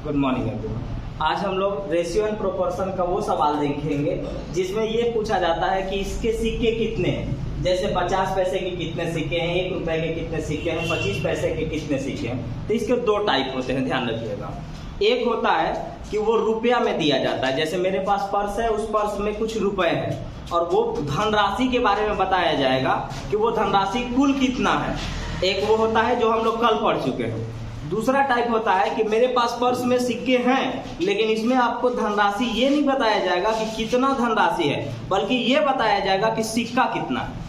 Good morning everyone. आज हम लोग रेशियो एंड प्रोपोर्शन का वो सवाल देखेंगे जिसमें ये पूछा जाता है कि इसके सिक्के कितने हैं। जैसे 50 पैसे के कितने सिक्के हैं, 1 रुपए के कितने सिक्के हैं, 25 पैसे के कितने सिक्के हैं। तो इसके दो टाइप होते हैं, ध्यान रखिएगा। एक होता है कि वो रुपया में दिया जाता है, जैसे मेरे पास पर्स है, उस पर्स में कुछ रुपए हैं और वो धनराशि के बारे में बताया जाएगा कि वो धनराशि कुल कितना है। एक वो होता है जो हम लोग कल पढ़ चुके हैं। दूसरा टाइप होता है कि मेरे पास पर्स में सिक्के हैं लेकिन इसमें आपको धनराशि ये नहीं बताया जाएगा कि कितना धनराशि है, बल्कि ये बताया जाएगा कि सिक्का कितना है।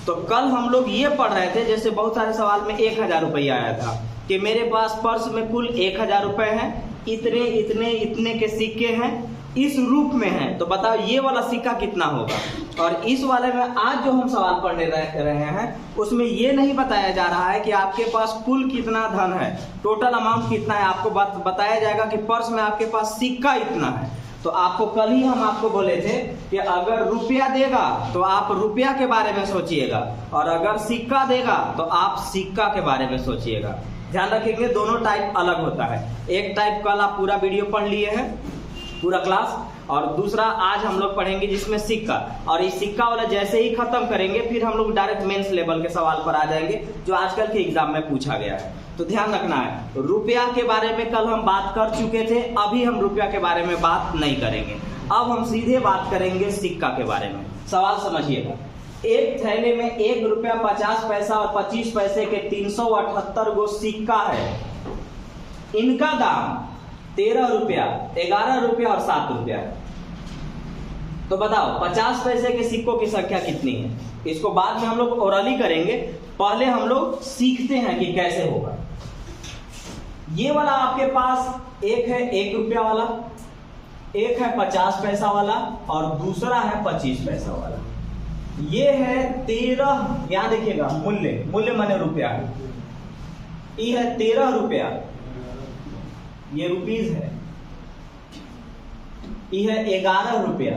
तो कल हम लोग ये पढ़ रहे थे, जैसे बहुत सारे सवाल में 1000 रुपया आया था कि मेरे पास पर्स में कुल 1000 रुपए हैं, इतने इतने इतने के सिक्के हैं, इस रूप में है। तो बताओ ये वाला सिक्का कितना होगा। और इस वाले में आज जो हम सवाल पढ़ने रहे हैं उसमें ये नहीं बताया जा रहा है कि आपके पास कुल कितना धन है, टोटल अमाउंट कितना है। आपको बताया जाएगा कि पर्स में आपके पास सिक्का इतना है। तो आपको कल ही हम आपको बोले थे कि अगर रुपया देगा तो आप रुपया के बारे में सोचिएगा और अगर सिक्का देगा तो आप सिक्का के बारे में सोचिएगा। ध्यान रखेंगे, दोनों टाइप अलग होता है। एक टाइप कल आप पूरा वीडियो पढ़ लिए हैं, पूरा क्लास, और दूसरा आज हम लोग पढ़ेंगे जिसमें सिक्का। और इस सिक्का वाला जैसे ही खत्म करेंगे फिर हम लोग डायरेक्ट मेंस लेवल के सवाल पर आ जाएंगे जो आजकल के एग्जाम में पूछा गया है। तो ध्यान रखना है, रुपया के बारे में कल हम बात कर चुके थे, अभी हम रुपया के बारे में बात नहीं करेंगे। अब हम सीधे बात करेंगे सिक्का के बारे में। सवाल समझिएगा, एक थैले में 1 रुपया 50 पैसा और 25 पैसे के 378 गो सिक्का है। इनका दाम 13 रुपया, 11 रुपया और 7 रुपया है। तो बताओ 50 पैसे के सिक्कों की संख्या कितनी है। इसको बाद में हम लोग ओरली करेंगे, पहले हम लोग सीखते हैं कि कैसे होगा। ये वाला आपके पास एक है 1 रुपया वाला, एक है 50 पैसा वाला और दूसरा है 25 पैसा वाला। ये है 13, यहां देखिएगा मूल्य माने रुपया, ये है 13 रुपया, ये रुपीज है, ये है 11 रुपया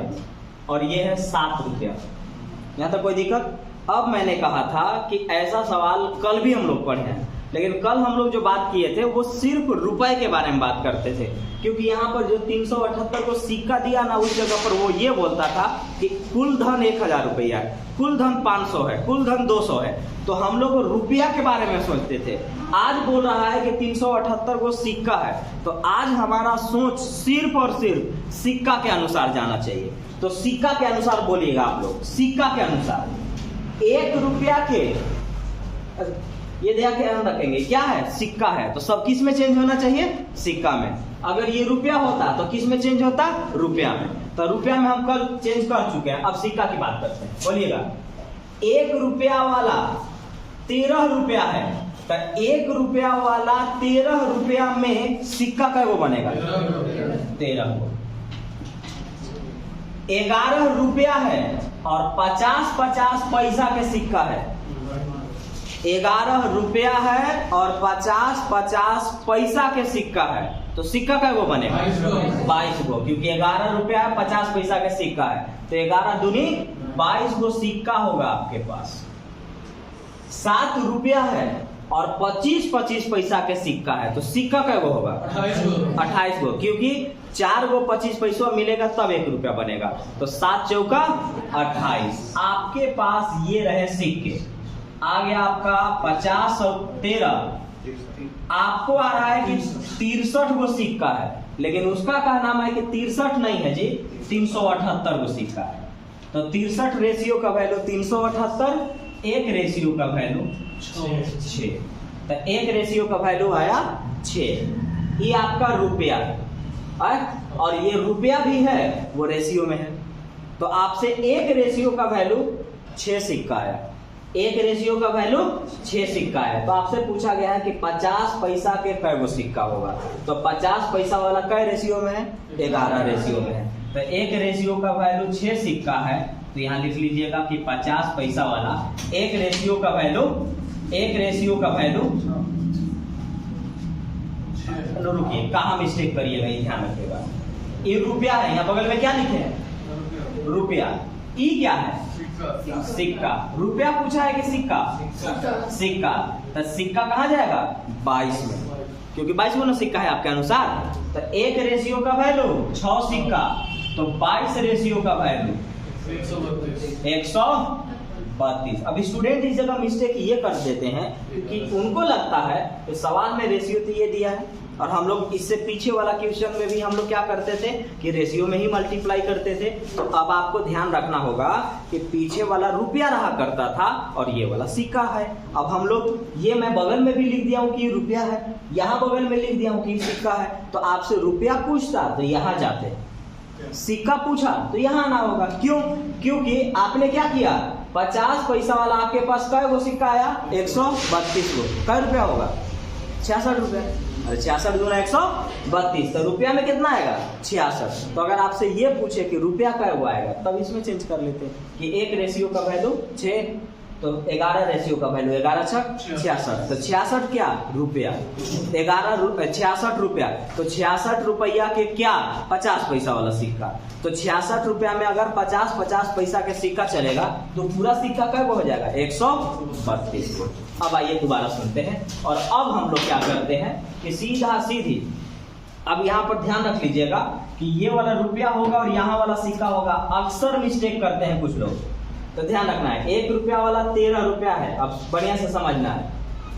और ये है 7 रुपया। यहां तक कोई दिक्कत। अब मैंने कहा था कि ऐसा सवाल कल भी हम लोग पढ़े हैं, लेकिन कल हम लोग जो बात किए थे वो सिर्फ रुपए के बारे में बात करते थे, क्योंकि यहाँ पर जो 378 को सिक्का दिया ना, उस जगह पर वो ये बोलता था कि कुल धन 1000 रुपया है, कुल धन 500 है, कुल धन 200 है। तो हम लोग रुपया के बारे में सोचते थे। आज बोल रहा है कि 378 को सिक्का है, तो आज हमारा सोच सिर्फ और सिर्फ सिक्का के अनुसार जाना चाहिए। तो सिक्का के अनुसार बोलिएगा आप लोग, सिक्का के अनुसार 1 रुपया के, ये ध्यान रखेंगे क्या है, सिक्का है, तो सब किस में चेंज होना चाहिए, सिक्का में। अगर ये रुपया होता तो किस में चेंज होता, रुपया में। तो रुपया में हम कल चेंज कर चुके हैं, अब सिक्का की बात करते हैं। बोलिएगा 1 रुपया वाला 13 रुपया है, तो 1 रुपया वाला 13 रुपया में सिक्का का वो बनेगा 13 को। 11 रुपया है और 50 पैसा के सिक्का है। 11 रुपया है और 50 पैसा के सिक्का है, तो सिक्का का वो बनेगा 22 गो, क्योंकि 11 रुपया 50 पैसा के सिक्का है, तो 11 दूनी 22 गो सिक्का होगा आपके पास। 7 रुपया है और 25 पैसा के सिक्का है, तो सिक्का का वो होगा 28 गो, क्योंकि 4 गो 25 पैसा मिलेगा तब 1 रुपया बनेगा। तो 7 चौका 28। आपके पास ये रहे सिक्के। आ गया आपका 50 और 13, आपको आ रहा है कि 63 गो सिक्का है, लेकिन उसका कहना है कि 63 नहीं है जी, 378 गो सिक्का है। तो 63 रेशियो का वैल्यू 378, 1 रेशियो का वैल्यू 6। तो 1 रेशियो का वैल्यू आया 6। ये आपका रुपया है और ये रुपया भी है, वो रेशियो में है। तो आपसे 1 रेशियो का वैल्यू 6 सिक्का है, 1 रेशियो का वैल्यू 6 सिक्का है। तो आपसे पूछा गया है कि 50 पैसा के कै गो सिक्का होगा। तो 50 पैसा वाला कै रेशियो में है, 11 रेशियो में है। तो 1 रेशियो का वैल्यू 6 सिक्का है, तो यहाँ लिख लीजिएगा कि 50 पैसा वाला 1 रेशियो का वैल्यू, 1 रेशियो का वैल्यू, रुकिए कहाँ मिस्टेक करिएगा, ये ध्यान रखिएगा। ये रुपया है, यहाँ बगल में क्या लिखे हैं, रुपया। ई क्या है, सिक्का। रुपया पूछा है कि सिक्का, सिक्का। तो सिक्का कहाँ जाएगा, 22 में। क्योंकि 22 गुना सिक्का है आपके अनुसार। तो 1 रेशियो का वैल्यू 6 सिक्का, तो 22 रेशियो का वैल्यू 132। अब स्टूडेंट इस जगह मिस्टेक ये कर देते हैं कि उनको लगता है कि सवाल में रेशियो तो ये दिया है, और हम लोग इससे पीछे वाला क्वेश्चन में भी हम लोग क्या करते थे कि रेशियो में ही मल्टीप्लाई करते थे। तो अब आपको ध्यान रखना होगा कि पीछे वाला रुपया रहा करता था और ये वाला सिक्का है। अब हम लोग ये मैं बगल में भी लिख दिया हूँ कि रुपया है, यहाँ बगल में लिख दिया हूँ कि सिक्का है। तो आपसे रुपया पूछता तो यहाँ जाते, सिक्का पूछा तो यहाँ आना होगा। क्यों? क्योंकि आपने क्या किया, 50 पैसा वाला आपके पास कै गो सिक्का आया, 132 गो। कै रुपया होगा, 66 रुपया। अरे 66 गुना 132, तो रुपया में कितना आएगा, 66। तो अगर आपसे ये पूछे कि रुपया कै गो आएगा, तब इसमें चेंज कर लेते हैं कि 1 रेशियो का वैल्यू 6, तो 11 रेशियो का वैल्यू 11 छक 66, तो 66 क्या रुपया, 66 रुपया। तो 66 रुपया के क्या, 50 पैसा वाला सिक्का। तो 66 रुपया में अगर 50 पैसा के सिक्का चलेगा तो पूरा सिक्का कै गो हो जाएगा, 132 गो। अब आइए दोबारा सुनते हैं, और अब हम लोग क्या करते हैं कि सीधी अब यहाँ पर ध्यान रख लीजिएगा कि ये वाला रुपया होगा और यहाँ वाला सिक्का होगा। अक्सर मिस्टेक करते हैं कुछ लोग, तो ध्यान रखना है। 1 रुपया वाला 13 रुपया है, अब बढ़िया से समझना है।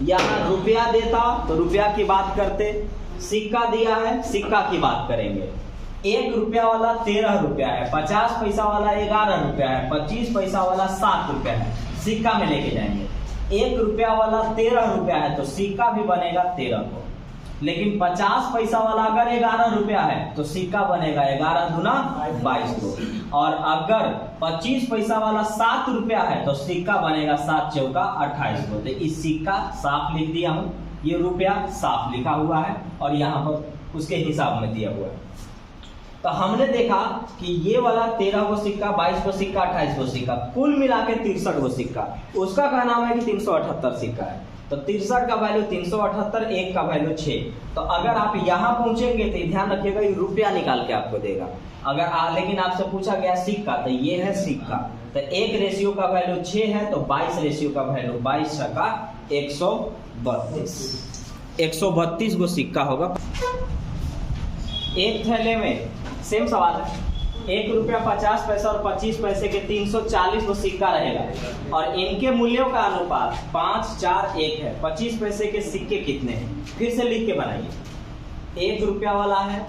यहाँ रुपया देता तो रुपया की बात करते, सिक्का दिया है सिक्का की बात करेंगे। 1 रुपया वाला 13 रुपया है, 50 पैसा वाला 11 रुपया है, 25 पैसा वाला 7 रुपया है, सिक्का में लेके जाएंगे। 1 रुपया वाला 13 रुपया है तो सिक्का भी बनेगा 13 को, लेकिन 50 पैसा वाला अगर 11 रुपया है तो सिक्का बनेगा 11 दूना 22 को, और अगर 25 पैसा वाला 7 रुपया है तो सिक्का बनेगा 7 चौका 28 को। तो इस सिक्का साफ लिख दिया हूँ, ये रुपया साफ लिखा हुआ है और यहाँ पर उसके हिसाब में दिया हुआ है। तो हमने देखा कि ये वाला 13 गो सिक्का, 22 गो सिक्का, 28 गो सिक्का, कुल मिला के 63 गो सिक्का, उसका क्या नाम है कि 378 सिक्का है। तो 63 का वैल्यू 378, 1 का वैल्यू 6। तो अगर आप यहाँ पहुंचेंगे तो ध्यान रखिएगा ये रुपया निकाल के आपको देगा। अगर लेकिन आपसे पूछा गया सिक्का, तो ये है सिक्का। तो 1 रेशियो का वैल्यू 6 है, तो 22 रेशियो का वैल्यू 22 का 132 गो सिक्का होगा। एक थैले में सेम सवाल है, 1 रुपया 50 पैसा और 25 पैसे के 340 गो सिक्का रहेगा, और इनके मूल्यों का अनुपात 5, 4, 1 है। 25 पैसे के सिक्के कितने हैं, फिर से लिख के बनाइए। 1 रुपया वाला है,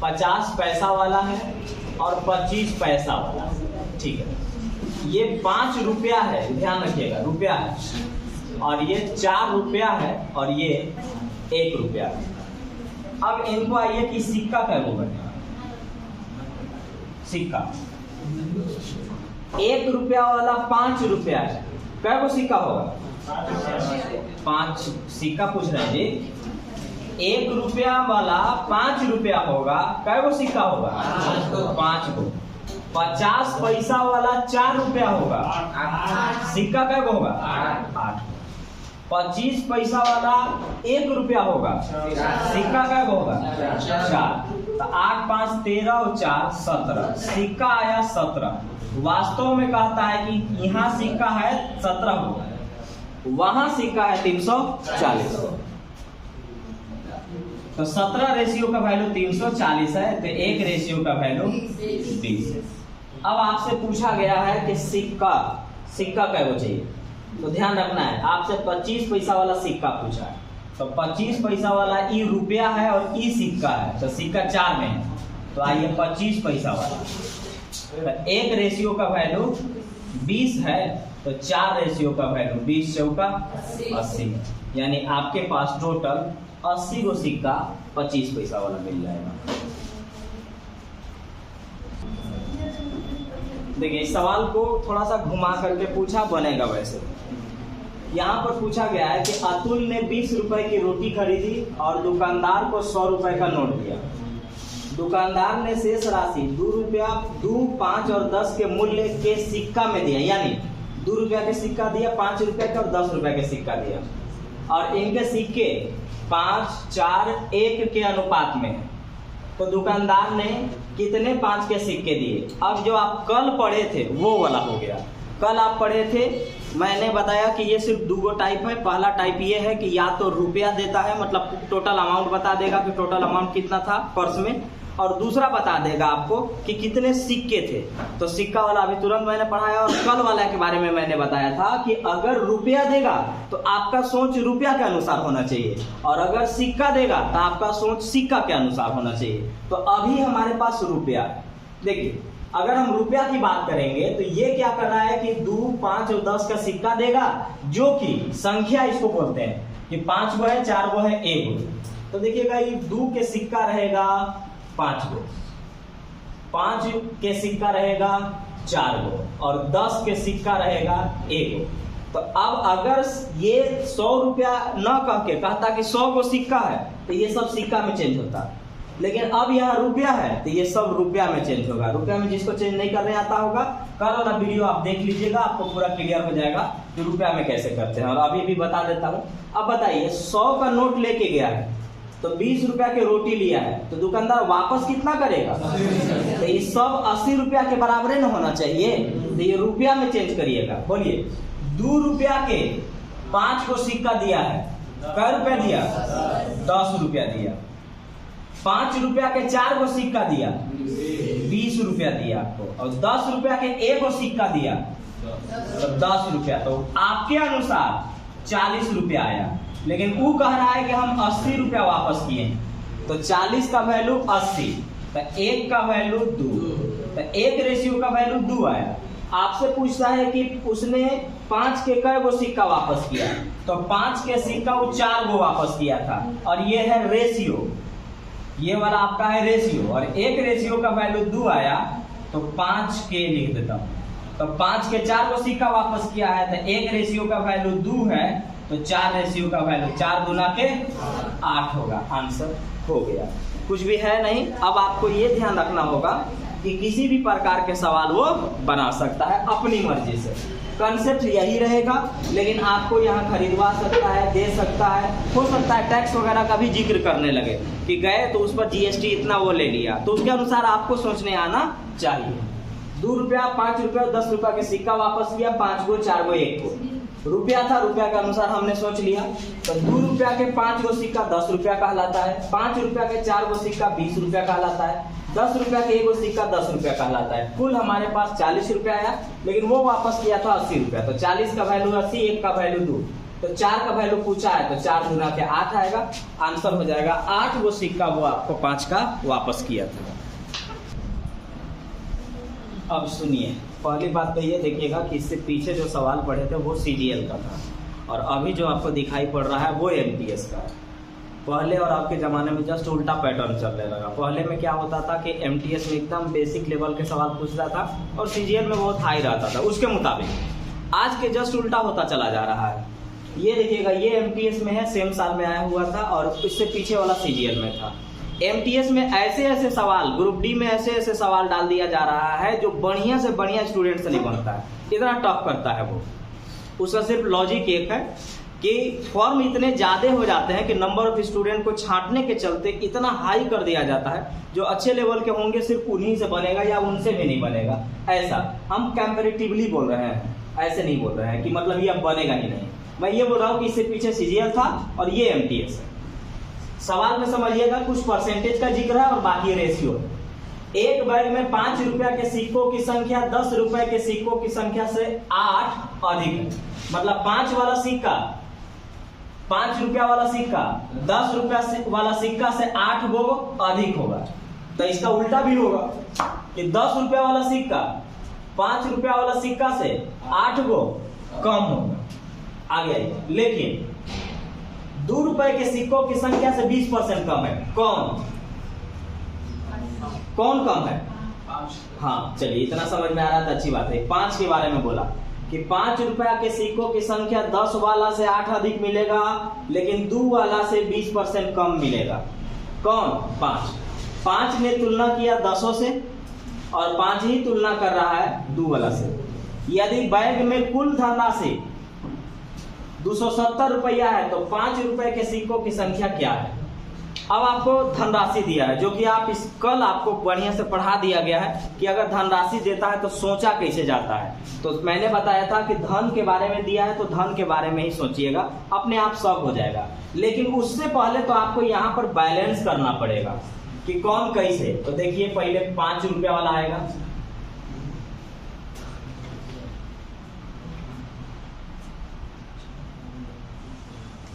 50 पैसा वाला है और 25 पैसा वाला है, ठीक है। ये 5 रुपया है, ध्यान रखिएगा रुपया है, और ये 4 रुपया है और ये 1 रुपया है। अब इनको आइए कि सिक्का कै गो बनेगा। सिक्का 1 रुपया वाला 5 रुपया है, कै गो सिक्का होगा, 5 सिक्का पूछ रहे हैं जी। 1 रुपया वाला 5 रुपया होगा, कै गो सिक्का होगा, 5 गो। 50 पैसा वाला 4 रुपया होगा, सिक्का कै गो होगा, 8। 25 पैसा वाला 1 रुपया होगा, सिक्का कै गो होगा, 4। तो 8, 5, 13 और 4 17, सिक्का आया 17। वास्तव में कहता है कि यहाँ सिक्का है 17 को, वहां सिक्का है 340 को। तो 17 रेशियो का वैल्यू 340 है, तो 1 रेशियो का वैल्यू 20 है। अब आपसे पूछा गया है कि सिक्का कै गो चाहिए, तो ध्यान रखना है। आपसे 25 पैसा वाला सिक्का पूछा है, तो 25 पैसा वाला ई रुपया है और ई सिक्का है, तो सिक्का 4 में है। तो आइए 25 पैसा वाला, तो 1 रेशियो का वैल्यू 20 है, तो 4 रेशियो का वैल्यू 20 चौका 80, यानी आपके पास टोटल 80 गो सिक्का 25 पैसा वाला मिल जाएगा। देखिए इस सवाल को थोड़ा सा घुमा करके पूछा, बनेगा वैसे। यहाँ पर पूछा गया है कि अतुल ने 20 रुपए की रोटी खरीदी और दुकानदार को 100 रुपए का नोट दिया। दुकानदार ने शेष राशि 2 रुपया, 2, 5 और 10 के मूल्य के सिक्का में दिया, यानी 2 रुपया के सिक्का दिया, 5 रुपया का और 10 रुपया के सिक्का दिया, और इनके सिक्के 5, 4, 1 के अनुपात में है। तो दुकानदार ने कितने 5 के सिक्के दिए। अब जो आप कल पढ़े थे वो वाला हो गया। कल आप पढ़े थे मैंने बताया कि ये सिर्फ दो टाइप है। पहला टाइप ये है कि या तो रुपया देता है, मतलब टोटल अमाउंट बता देगा कि टोटल अमाउंट कितना था पर्स में, और दूसरा बता देगा आपको कि कितने सिक्के थे। तो सिक्का वाला अभी तुरंत मैंने पढ़ाया, और कल वाला के बारे में मैंने बताया था कि अगर रुपया देगा तो आपका सोच रुपया के अनुसार होना चाहिए, और अगर सिक्का देगा तो आपका सोच सिक्का के अनुसार होना चाहिए। तो अभी हमारे पास रुपया, देखिए अगर हम रुपया की बात करेंगे तो ये क्या कर रहा है कि 2, 5 और 10 का सिक्का देगा, जो कि संख्या इसको बोलते हैं कि 5 गो है, 4 गो है, 1 गो। तो देखिएगा ये 2 के सिक्का रहेगा 5 गो, 5 के सिक्का रहेगा 4 गो, और 10 के सिक्का रहेगा 1 गो। तो अब अगर ये 100 रुपया न कह के कहता कि 100 गो सिक्का है तो ये सब सिक्का में चेंज होता, लेकिन अब यहाँ रुपया है तो ये सब रुपया में चेंज होगा। रुपया में जिसको चेंज नहीं करने आता होगा, कल वाला वीडियो आप देख लीजिएगा, आपको पूरा क्लियर हो जाएगा कि रुपया में कैसे करते हैं। और अभी भी बता देता हूँ। अब बताइए 100 का नोट लेके गया है तो 20 रुपया की रोटी लिया है, तो दुकानदार वापस कितना करेगा? तो ये सब 80 रुपया के बराबर न होना चाहिए, तो ये रुपया में चेंज करिएगा। बोलिए 2 रुपया के 5 को सिक्का दिया है, कै रुपया दिया? 10 रुपया दिया। 5 रुपया के 4 को सिक्का दिया, 20 रुपया दिया आपको, और 10 रुपया के 1 को सिक्का दिया तो 10 रुपया। तो आपके अनुसार 40 रुपया आया, लेकिन वो कह रहा है कि हम 80 रुपया वापस किए, तो 40 का वैल्यू 80, तो 1 का वैल्यू 2, तो 1 रेशियो का वैल्यू 2 आया। आपसे पूछता है कि उसने 5 के कै गो सिक्का वापस किया, तो 5 के सिक्का वो 4 गो वापस किया था, और ये है रेशियो, ये वाला आपका है रेशियो, और 1 रेशियो का वैल्यू 2 आया, तो 5 के लिख देता हूँ। तो 5 के 4 को सिक्का वापस किया है, तो 1 रेशियो का वैल्यू 2 है, तो 4 रेशियो का वैल्यू 4 गुना के 8 होगा। आंसर हो गया, कुछ भी है नहीं। अब आपको ये ध्यान रखना होगा कि किसी भी प्रकार के सवाल वो बना सकता है अपनी मर्जी से, कंसेप्ट यही रहेगा, लेकिन आपको यहाँ खरीदवा सकता है, दे सकता है, हो सकता है टैक्स वगैरह का भी जिक्र करने लगे कि गए तो उस पर जीएसटी इतना वो ले लिया, तो उसके अनुसार आपको सोचने आना चाहिए। 2 रुपया, 5 रुपया, 10 रुपया के सिक्का वापस किया, 5 गो, 4 गो, 1 गो। रुपया था, रुपया के अनुसार हमने सोच लिया, तो 2 रुपया के 5 गो सिक्का 10 रुपया कहलाता है, 5 रुपया के 4 गो सिक्का 20 रुपया कहलाता है, 10 रुपया के 1 गो सिक्का 10 रुपया कहलाता है। कुल हमारे पास 40 रुपया आया, लेकिन वो वापस किया था 80 रुपया, तो 40 का वैल्यू 80, 1 का वैल्यू 2, तो 4 का वैल्यू पूछा है, तो 4 गुना के 8 आएगा। आंसर हो जाएगा 8 गो सिक्का वो आपको 5 का वापस किया था। अब सुनिए, पहली बात तो ये देखिएगा कि इससे पीछे जो सवाल पढ़े थे वो सीजीएल का था, और अभी जो आपको दिखाई पड़ रहा है वो एमटीएस का है। पहले और आपके ज़माने में जस्ट उल्टा पैटर्न चलने लगा। पहले में क्या होता था कि एमटीएस में एकदम बेसिक लेवल के सवाल पूछता था, और सीजीएल में बहुत हाई रहता था उसके मुताबिक। आज के जस्ट उल्टा होता चला जा रहा है। ये देखिएगा, ये एमटीएस में है, सेम साल में आया हुआ था, और इससे पीछे वाला सीजीएल में था। एमटीएस में ऐसे ऐसे सवाल, ग्रुप डी में ऐसे ऐसे सवाल डाल दिया जा रहा है जो बढ़िया से बढ़िया स्टूडेंट से नहीं बनता है, इतना टफ करता है वो। उसका सिर्फ लॉजिक एक है कि फॉर्म इतने ज़्यादा हो जाते हैं कि नंबर ऑफ स्टूडेंट को छांटने के चलते इतना हाई कर दिया जाता है, जो अच्छे लेवल के होंगे सिर्फ उन्हीं से बनेगा या उनसे भी नहीं बनेगा। ऐसा हम कंपैरेटिवली बोल रहे हैं, ऐसे नहीं बोल रहे हैं कि मतलब ये अब बनेगा ही नहीं। मैं ये बोल रहा हूँ कि इससे पीछे सीजीएल था और ये एमटीएस है। सवाल में समझिएगा, कुछ परसेंटेज का जिक्र है और बाकी रेशियो। एक बैग में 5 रुपया के सिक्कों की संख्या 10 रुपए के सिक्कों की संख्या से 8 अधिक है। मतलब 5 वाला सिक्का, 5 रुपया वाला सिक्का 10 रुपया वाला सिक्का से 8 गो अधिक होगा। तो इसका उल्टा भी होगा कि 10 रुपया वाला सिक्का 5 रुपया वाला सिक्का से 8 गो कम होगा। आगे लेकिन 2 रुपए के सिक्कों की संख्या से 20% कम है। कौन कम है? हाँ चलिए, इतना समझ में आ रहा था, अच्छी बात है। 5 के बारे में बोला कि 5 रुपया के सिक्कों की संख्या 10 वाला से 8 अधिक मिलेगा, लेकिन 2 वाला से 20% कम मिलेगा। कौन? 5 ने तुलना किया 10 से, और 5 ही तुलना कर रहा है 2 वाला से। यदि बैग में कुल धनराशि 270 रुपया है तो 5 रुपए के सिक्कों की संख्या क्या है? अब आपको धनराशि दिया है, जो कि आप कल आपको बढ़िया से पढ़ा दिया गया है कि अगर धनराशि देता है तो सोचा कैसे जाता है। तो मैंने बताया था कि धन के बारे में दिया है तो धन के बारे में ही सोचिएगा, अपने आप सब हो जाएगा। लेकिन उससे पहले तो आपको यहाँ पर बैलेंस करना पड़ेगा कि कौन कैसे। तो देखिए पहले 5 रुपया वाला आएगा,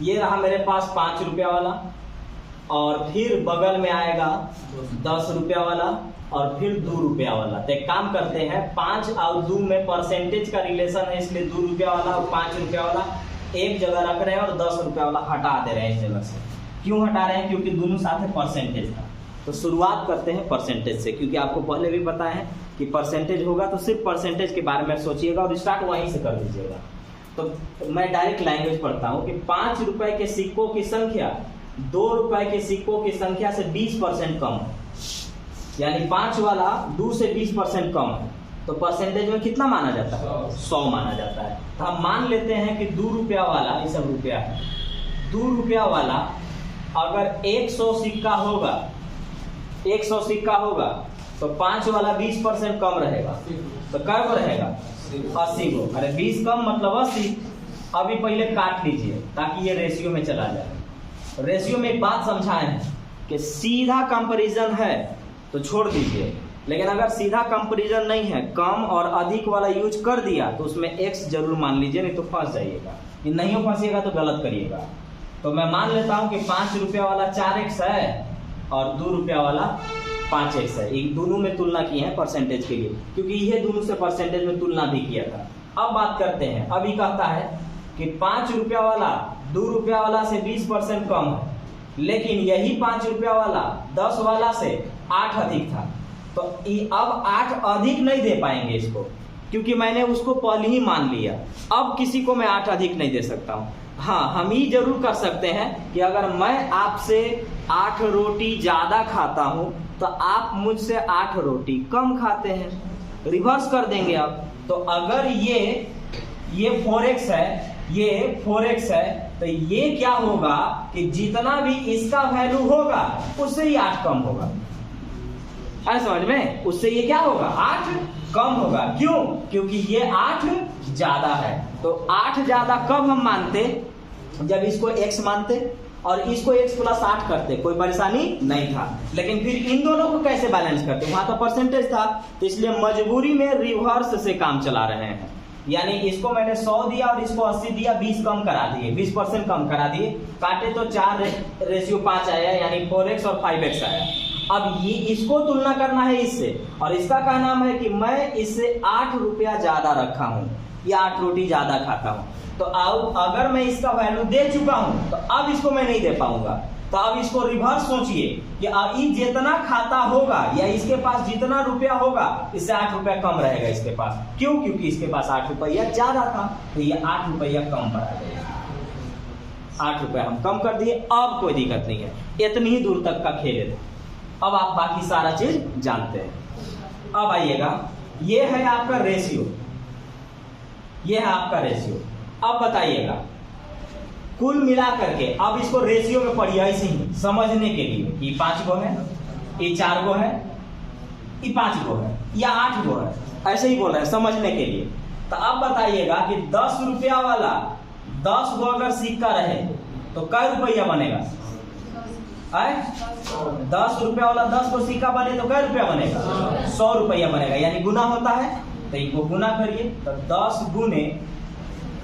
ये रहा मेरे पास 5 रुपया वाला, और फिर बगल में आएगा 10 रुपया वाला, और फिर 2 रुपया वाला। तो एक काम करते हैं, 5 और 2 में परसेंटेज का रिलेशन है, इसलिए 2 रुपया वाला और 5 रुपया वाला एक जगह रख रहे हैं और 10 रुपया वाला हटा दे रहे हैं इस जगह से। क्यों हटा रहे हैं? क्योंकि दोनों साथ में परसेंटेज था। तो शुरुआत करते हैं परसेंटेज से, क्योंकि आपको पहले भी पता है कि परसेंटेज होगा तो सिर्फ परसेंटेज के बारे में सोचिएगा और स्टार्ट वहीं से कर दीजिएगा। तो मैं डायरेक्ट लैंग्वेज पढ़ता हूँ कि 5 रुपए के सिक्कों की संख्या 2 रुपए के सिक्कों की संख्या से 20% कम है, यानी 5 वाला 2 से 20% कम है। तो परसेंटेज में कितना माना जाता है? 100 माना जाता है। तो हम मान लेते हैं कि 2 रुपया वाला, ये सब रुपया है, 2 रुपया वाला अगर 100 सिक्का होगा, 100 सिक्का होगा तो 5 वाला 20% कम रहेगा। तो क्या को रहेगा? 80 को। अरे 20 कम मतलब 80। अभी पहले काट लीजिए ताकि ये रेशियो में चला जाए। रेशियो में एक बात समझाए हैं कि सीधा कंपैरिजन है तो छोड़ दीजिए, लेकिन अगर सीधा कंपैरिजन नहीं है, कम और अधिक वाला यूज कर दिया तो उसमें x जरूर मान लीजिए, नहीं तो फंस जाइएगा। ये नहीं फंसिएगा तो गलत करिएगा। तो मैं मान लेता हूं कि 5 रुपया वाला 4x है और 2 रुपया वाला 5x है। ये दोनों में तुलना की है परसेंटेज के लिए, क्योंकि ये दोनों से परसेंटेज में तुलना भी किया था। अब बात करते हैं, अभी कहता है कि 5 रुपया वाला 2 रुपया वाला से 20% कम है, लेकिन यही 5 रुपया वाला 10 वाला से 8 अधिक था। तो अब 8 अधिक नहीं दे पाएंगे इसको, क्योंकि मैंने उसको पहले ही मान लिया। अब किसी को मैं 8 अधिक नहीं दे सकता हूँ। हाँ, हम ये जरूर कर सकते हैं कि अगर मैं आपसे 8 रोटी ज्यादा खाता हूँ तो आप मुझसे 8 रोटी कम खाते हैं, रिवर्स कर देंगे आप। तो अगर ये 4x है, ये 4x है, तो ये क्या होगा कि जितना भी इसका वैल्यू होगा उससे ही 8 कम होगा। है समझ में? उससे ये क्या होगा? 8 कम होगा। क्यों? क्योंकि ये 8 ज्यादा है। तो 8 ज्यादा कब हम मानते? जब इसको x मानते और इसको x प्लस 8 करते, कोई परेशानी नहीं था। लेकिन फिर इन दोनों को कैसे बैलेंस करते? वहां तो परसेंटेज था, तो इसलिए मजबूरी में रिवर्स से काम चला रहे हैं। यानी इसको मैंने 100 दिया और इसको 80 दिया, 20 कम करा दिए, 20% कम करा दिए। काटे तो 4:5 आया, यानी 4x और 5x आया। अब ये इसको तुलना करना है इससे, और इसका क्या नाम है कि मैं इससे 8 रुपया ज्यादा रखा हूं या 8 रोटी ज्यादा खाता हूं। तो अब अगर मैं इसका वैल्यू दे चुका हूं तो अब इसको मैं नहीं दे पाऊंगा। तो अब इसको रिवर्स सोचिए कि अब ये जितना खाता होगा या इसके पास जितना रुपया होगा, इससे 8 रुपया कम रहेगा इसके पास। क्यों? क्योंकि इसके पास 8 रुपया ज्यादा था, तो ये 8 रुपया कम पर आ गया। 8 रुपया हम कम कर दिए, अब कोई दिक्कत नहीं है। इतनी ही दूर तक का खेल है। अब आप बाकी सारा चीज जानते हैं। अब आइएगा, ये है आपका रेशियो, ये है आपका रेशियो। अब बताइएगा कुल मिला करके, अब इसको रेशियो में पढ़िए ऐसे ही समझने के लिए। ये 5 गो है, ये 4 गो है, ये 5 गो है या 8 गो है, ऐसे ही बोल रहे हैं समझने के लिए। तो अब बताइएगा कि 10 रुपया वाला 10 गो अगर सिक्का रहे तो कै रुपया बनेगा? 10 रुपया वाला 10 गो सिक्का बने तो कै रुपया बनेगा? 100 रुपया बनेगा। यानी गुना होता है, तो इनको गुना करिए। तो 10 गुने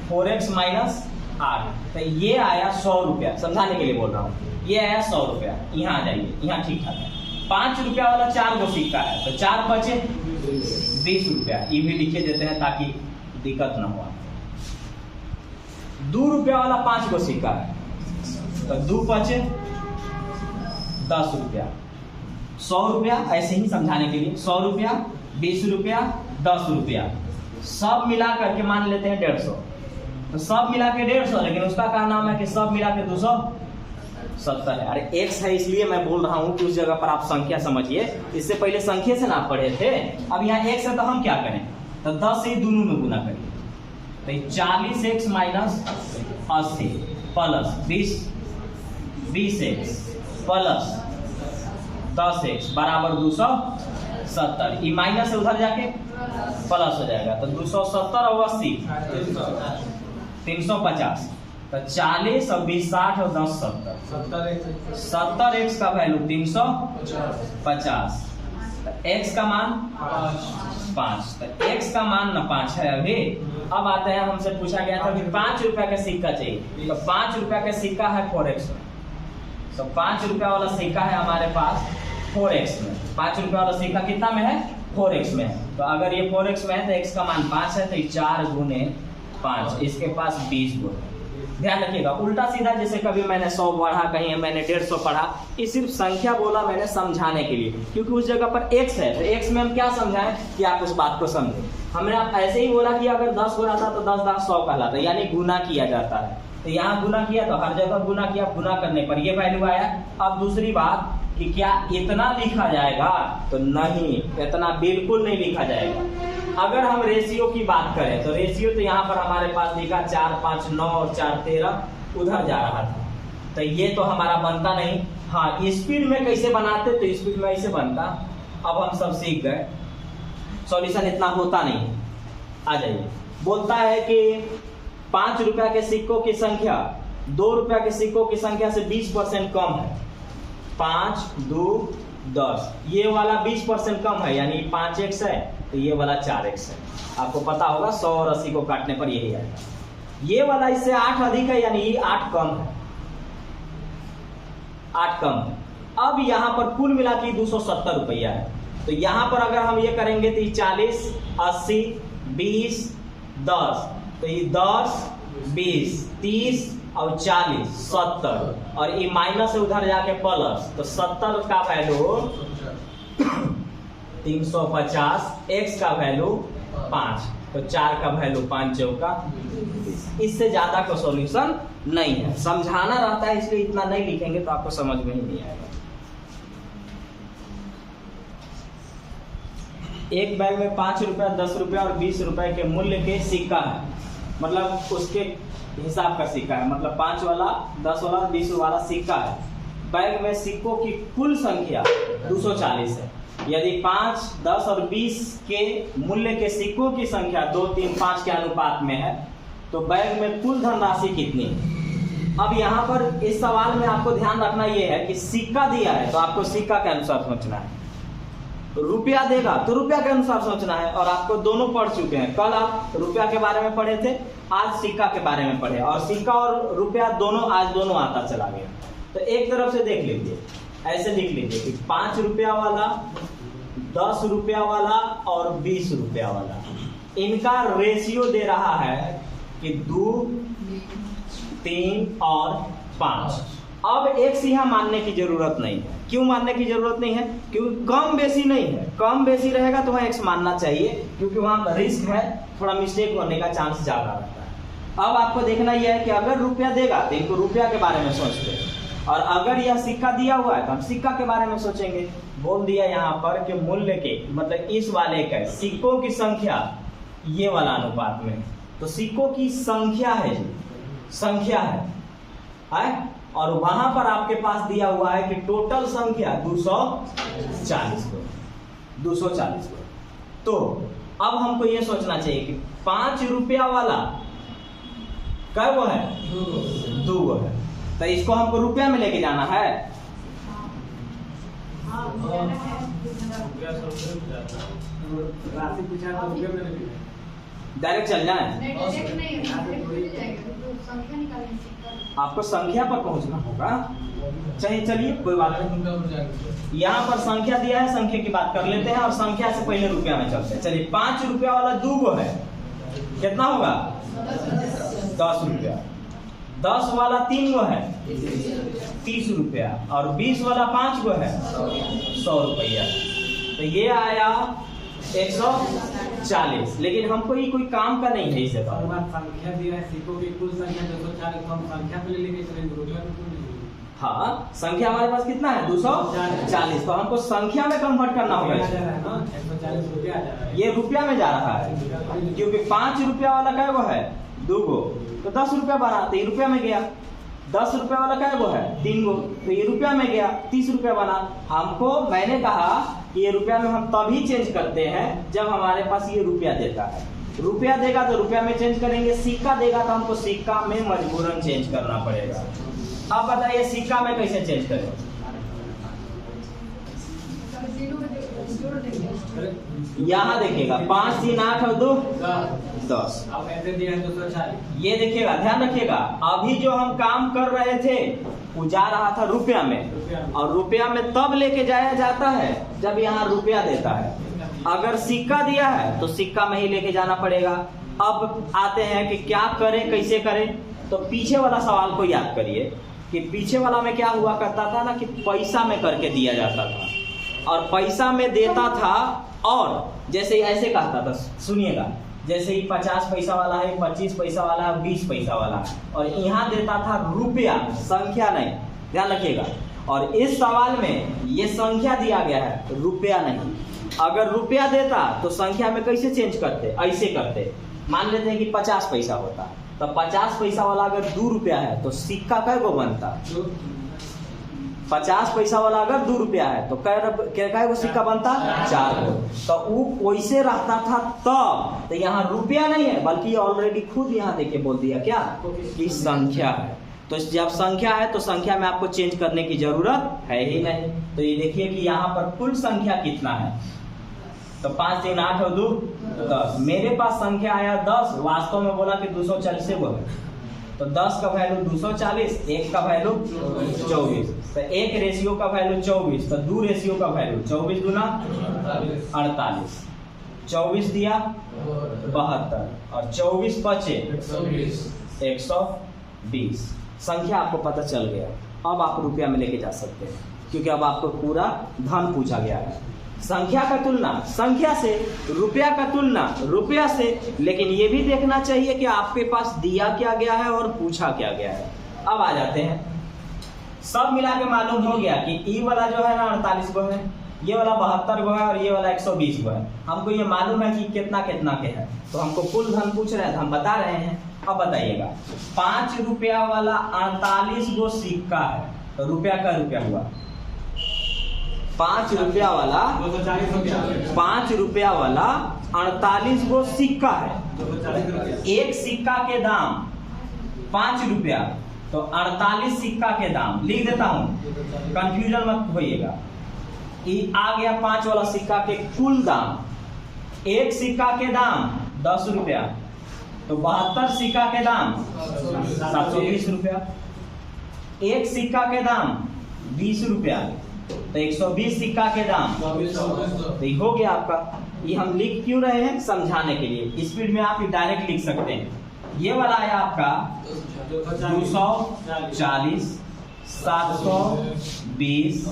4x माइनस 8, तो ये आया 100 रुपया। समझाने के लिए बोल रहा हूँ, ये आया 100 रुपया। यहाँ आ जाइए, यहाँ ठीक ठाक है। 5 रुपया वाला 4 गो सिक्का है, तो 4 बचे 20 रुपया। ये भी लिखे देते हैं ताकि दिक्कत ना हो। 2 रुपया वाला 5 गो सिक्का है, तो 2 बचे 10 रुपया। 100 रुपया, ऐसे ही समझाने के लिए 100 रुपया, 20 रुपया, 10 रुपया, सब मिला करके मान लेते हैं 150। तो सब मिला के 150, लेकिन उसका क्या नाम है कि सब मिला के 270 है। अरे x है इसलिए मैं बोल रहा हूं कि उस जगह पर आप संख्या समझिए। इससे पहले संख्या से ना पढ़े थे, अब यहाँ x है तो हम क्या करें? तो 10 से दोनों में गुना करिए। तो 40x minus 80 plus 20x plus 10x बराबर 270। ई माइनस से उधर जाके प्लस हो जाएगा, तो 270 और 80 350। तो 40 और 20 60 और 10 70। 70x का वैल्यू 350। तो x का मान 5। तो x का मान ना 5 है अभी। अब आते हैं, हमसे पूछा गया था कि 5 रुपया का सिक्का चाहिए, तो 5 रुपया का सिक्का है 4x में। तो 5 रुपया वाला सिक्का है हमारे पास 4x में। 5 रुपया वाला सिक्का कितना में है? 4x में है। तो अगर ये 4x में है तो x का मान 5 है, तो 4 गुने 5, इसके पास 20 गुण। ध्यान रखिएगा, उल्टा सीधा जैसे कभी मैंने 100 पढ़ा, कहीं मैंने 150 पढ़ा, ये सिर्फ संख्या बोला मैंने समझाने के लिए, क्योंकि उस जगह पर x है। तो x में हम क्या समझाएं कि आप इस बात को समझें। हमने आप ऐसे ही बोला कि अगर 10 गुना था तो 10 10 100 कहलाता है, यानी गुना किया जाता है। तो यहाँ गुना किया तो हर जगह गुना किया, गुना करने पर ये वैल्यू आया। अब दूसरी बात कि क्या इतना लिखा जाएगा? तो नहीं, इतना बिल्कुल नहीं लिखा जाएगा। अगर हम रेशियो की बात करें तो रेशियो तो यहाँ पर हमारे पास लिखा 4 5 9 और 4 13 उधर जा रहा था, तो ये तो हमारा बनता नहीं। हाँ, स्पीड में कैसे बनाते, तो स्पीड में ऐसे बनता। अब हम सब सीख गए, सॉल्यूशन इतना होता नहीं। आ जाइए, बोलता है कि 5 रुपया के सिक्कों की संख्या 2 रुपया के सिक्कों की संख्या से 20% कम है। 5 2 10, ये वाला 20% कम है, यानी 5x है, तो ये वाला 4x है। आपको पता होगा 100 और 80 को काटने पर यही आएगा। ये वाला इससे 8 अधिक है, यानी ये 8 कम है, 8 कम है। अब यहाँ पर कुल मिला के 270 रुपया है। तो यहाँ पर अगर हम ये करेंगे तो ये 40 80 20 10, तो ये 10 20 30 और 40 70, और ये माइनस से उधर जाके प्लस, तो 70 का वैल्यू 350, x का वैल्यू 5, तो 4 का वैल्यू 5 चौका 20। इससे ज्यादा का सॉल्यूशन नहीं है, समझाना रहता है इसलिए इतना नहीं लिखेंगे तो आपको समझ में ही नहीं आएगा। एक बैग में 5 रुपया 10 रुपया और 20 रुपए के मूल्य के सिक्का है, मतलब उसके हिसाब का सिक्का है, मतलब 5 वाला 10 वाला 20 वाला सिक्का है। बैग में सिक्कों की कुल संख्या 240 है। यदि 5 10 और 20 के मूल्य के सिक्कों की संख्या 2 3 5 के अनुपात में है, तो बैग में कुल धनराशि कितनी है? अब यहाँ पर इस सवाल में आपको ध्यान रखना यह है कि सिक्का दिया है तो आपको सिक्का के अनुसार सोचना है, रुपया देगा तो रुपया के अनुसार सोचना है। और आपको दोनों पढ़ चुके हैं, कल आप रुपया के बारे में पढ़े थे, आज सिक्का के बारे में पढ़े, और सिक्का और रुपया दोनों आज दोनों आता चला गया। तो एक तरफ से देख लीजिए, ऐसे लिख लीजिए कि 5 रुपया वाला 10 रुपया वाला और 20 रुपया वाला, इनका रेशियो दे रहा है कि 2 3 और 5। अब एक से यहाँ मानने की जरूरत नहीं है। क्यों मानने की जरूरत नहीं है? क्योंकि कम बेसी नहीं है। कम बेसी रहेगा तो वहाँ x मानना चाहिए, क्योंकि वहाँ रिस्क है, थोड़ा मिस्टेक होने का चांस ज्यादा रहता है। अब आपको देखना यह है कि अगर रुपया देगा तो इनको रुपया के बारे में सोचते हैं, और अगर यह सिक्का दिया हुआ है तो हम सिक्का के बारे में सोचेंगे। बोल दिया यहाँ पर कि मूल्य के, मतलब इस वाले का सिक्कों की संख्या ये वाला अनुपात में, तो सिक्कों की संख्या है जी, संख्या है? और वहां पर आपके पास दिया हुआ है कि टोटल संख्या 240 को। तो अब हमको ये सोचना चाहिए कि 5 रुपया वाला क्या वो है? 2 है, तो इसको हमको रुपया में लेके जाना है। डायरेक्ट चल जाए, आपको संख्या पर पहुंचना होगा। चलिए कोई बात नहीं, यहाँ पर संख्या दिया है, संख्या की बात कर लेते हैं और संख्या से पहले रुपया में चलते हैं। चलिए 5 रुपया वाला 2 है, कितना होगा? 10 रुपया। 10 वाला 3 है 30 रुपया, और 20 वाला 5 है 100 रुपया। तो ये आया 140। लेकिन हमको ये कोई काम का नहीं है, इसे संख्या दिया है, सिक्कों की कुल संख्या 240, तो हम संख्या पे लेके चलेंगे। हाँ, संख्या हमारे पास कितना है? 240, तो हमको संख्या में कन्वर्ट करना होगा। 140 रुपया जा रहा है, ये रुपया में जा रहा है, क्योंकि 5 रुपया वाला क्या वो है? 2 गो, तो 10 रुपया बना, तो ये रुपया में गया। 10 रुपए वाला क्या गो है 3 गो, तो ये रुपया में गया 30 रुपया बना। मैंने कहा कि ये रुपया में हम तभी चेंज करते हैं जब हमारे पास ये रुपया देता है। रुपया देगा तो रुपया में चेंज करेंगे, सिक्का देगा तो हमको सिक्का में मजबूरन चेंज करना पड़ेगा। अब बताइए सिक्का में कैसे चेंज करें? यहाँ देखिएगा 5 3 8 और 2 10। अब ऐसे दिया है 240। ये देखिएगा, ध्यान रखिएगा, अभी जो हम काम कर रहे थे वो जा रहा था रुपया में, और रुपया में तब लेके जाया जाता है जब यहाँ रुपया देता है। अगर सिक्का दिया है तो सिक्का में ही लेके जाना पड़ेगा। अब आते हैं कि क्या करें, कैसे करें। तो पीछे वाला सवाल को याद करिए कि पीछे वाला में क्या हुआ करता था ना कि पैसा में करके दिया जाता था, और पैसा में देता था, और जैसे ऐसे कहता था, सुनिएगा, जैसे ही 50 पैसा वाला है, 25 पैसा वाला है, 20 पैसा वाला है, और यहाँ देता था रुपया, संख्या नहीं, ध्यान रखिएगा। और इस सवाल में ये संख्या दिया गया है, रुपया नहीं। अगर रुपया देता तो संख्या में कैसे चेंज करते? ऐसे करते। मान लेते हैं कि 50 पैसा होता, तो 50 पैसा वाला अगर 2 रुपया है तो सिक्का कै गो बनता? 50 पैसा वाला अगर 2 रुपया है तो कै गो सिक्का बनता? 4 गो। तो वो वैसे रहता था तब, तो यहाँ रुपया नहीं है बल्कि ऑलरेडी खुद यहाँ देके बोल दिया क्या कि संख्या है। तो जब संख्या है तो संख्या में आपको चेंज करने की जरूरत है ही नहीं। तो ये देखिए कि यहाँ पर कुल संख्या कितना है, तो 5 3 8 और 2 10। मेरे पास संख्या आया 10, वास्तव में बोला कि 240 है, तो 10 का वैल्यू 240, 1 का वैल्यू 24, तो 1 रेशियो का वैल्यू 24, तो 2 रेशियो का वैल्यू 24 दूना 48, 24 दिया 72, और 24 बचे 120। संख्या आपको पता चल गया। अब आप रुपया में लेके जा सकते हैं, क्योंकि अब आपको पूरा धन पूछा गया है। संख्या का तुलना संख्या से, रुपया का तुलना रुपया से, लेकिन ये भी देखना चाहिए कि आपके पास दिया क्या गया है और पूछा क्या गया है। अब आ जाते हैं, सब मिला के मालूम हो गया कि ई वाला जो है ना 48 गो है, ये वाला 72 गो है, और ये वाला 120 गो है। हमको ये मालूम है कि कितना कितना के है, तो हमको कुल धन पूछ रहे हैं तो हम बता रहे हैं। अब बताइएगा 5 रुपया वाला 48 गो सिक्का है, तो रुपया का रुपया हुआ 5 रुपया वाला 5 रुपया वाला 48 गो सिक्का है। एक सिक्का के दाम 5 रुपया, तो 48 सिक्का के दाम लिख देता हूं, कंफ्यूजन मत होइएगा। आ गया 5 वाला सिक्का के कुल दाम। एक सिक्का के दाम 10 रुपया, तो 72 सिक्का के दाम 720 रुपया। एक सिक्का के दाम 20 रुपया, तो 120 सिक्का के दाम, तो हो गया आपका। ये हम लिख क्यों रहे हैं? समझाने के लिए। स्पीड में आप डायरेक्ट लिख सकते हैं। ये वाला है आपका 240, 720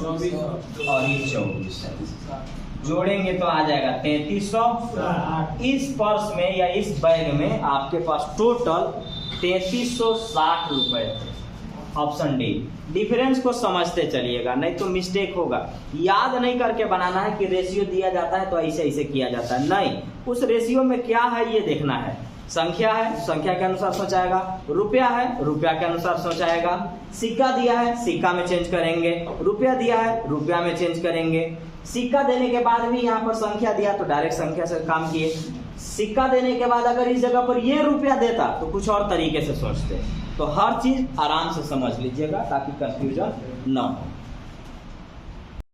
और ये 24 जोड़ेंगे तो आ जाएगा 3300। इस पर्स में या इस बैग में आपके पास टोटल 3360 रुपए। Option D. डिफरेंस को समझते चलिएगा, नहीं तो मिस्टेक होगा। याद नहीं करके बनाना है कि रेशियो दिया जाता है तो ऐसे ऐसे किया जाता है, नहीं। उस रेशियो में क्या है ये देखना है। संख्या है, संख्या के अनुसार सोचाएगा। रुपया है, रुपया के अनुसार सोचाएगा। सिक्का दिया है, सिक्का में चेंज करेंगे। रुपया दिया है, रुपया में चेंज करेंगे। सिक्का देने के बाद भी यहाँ पर संख्या दिया तो डायरेक्ट संख्या से काम किए। सिक्का देने के बाद अगर इस जगह पर ये रुपया देता तो कुछ और तरीके से सोचते। तो हर चीज आराम से समझ लीजिएगा ताकि कंफ्यूजन न हो।